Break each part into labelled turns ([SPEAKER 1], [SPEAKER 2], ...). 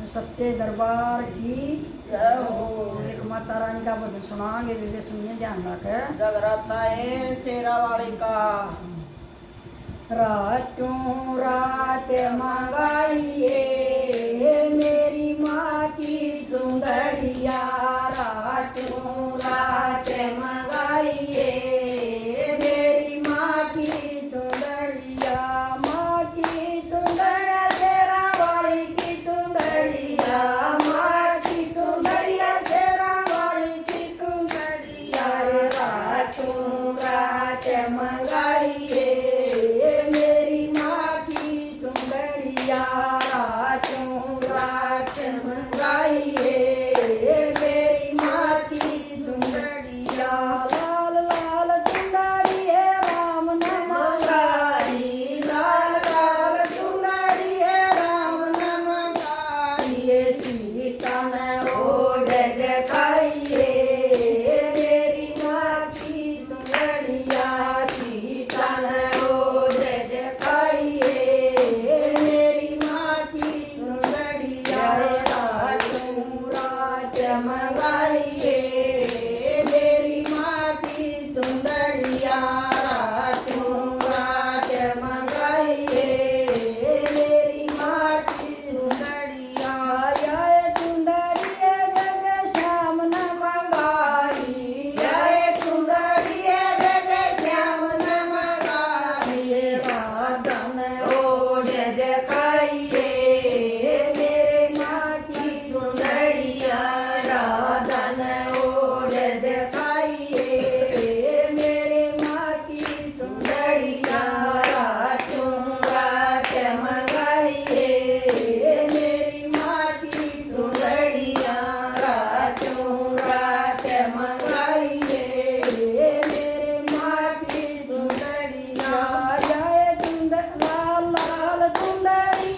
[SPEAKER 1] सच्चे दरबार की
[SPEAKER 2] जय हो।
[SPEAKER 1] एक माता रानी का भजन सुनाएंगे, विवेक सुनिए ध्यान रखें।
[SPEAKER 2] जगराता है शेरा वाली का।
[SPEAKER 1] रातों रात मंगाइए मेरी माँ की चुंदड़िया, रातों रात मंगाइए मेरी माँ की चुंदड़िया, माँ की चुंदड़िया शेरा वाली की चुंदड़िया, माँ की चुंदड़िया शेरा वाली की चुंदड़िया, रातों रात मंगाइए मेरी माँ की चुंदड़िया, रातों रात मंगाइए मेरी माँ की चुंदड़िया, लाल लाल चुंदड़ी है राम ने मंगाई, लाल लाल चुंदड़ी है राम ने मंगाई, सीता ने ओढ़ दिखाइए मेरी माँ की चुंदड़िया, सीता ने ओढ़ दिखाइए मेरी माँ की चुंदड़िया, रातों रात मंगाइए मेरी माँ की चुंदड़िया, रातों रात मंगाइए मेरी माँ की चुंदड़िया, जय चुंदड़िया जग श्याम ने मंगाई, जय चुंदड़िया जग श्याम ने मंगाई, राधा ने ओढ़ दिखाइए मेरे माँ की चुंदड़िया, राधा ने ओढ़ दिखाइए मेरे माँ की चुंदड़िया, रातों रात मंगाइए मेरी माँ की चुंदड़िया, रातों रात मंगाइए मेरे माँ की चुंदड़िया, जय चुंदड़ लाल लाल चुंदड़ी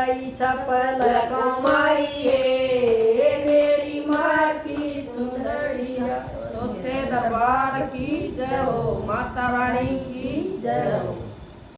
[SPEAKER 1] आई सफल कमा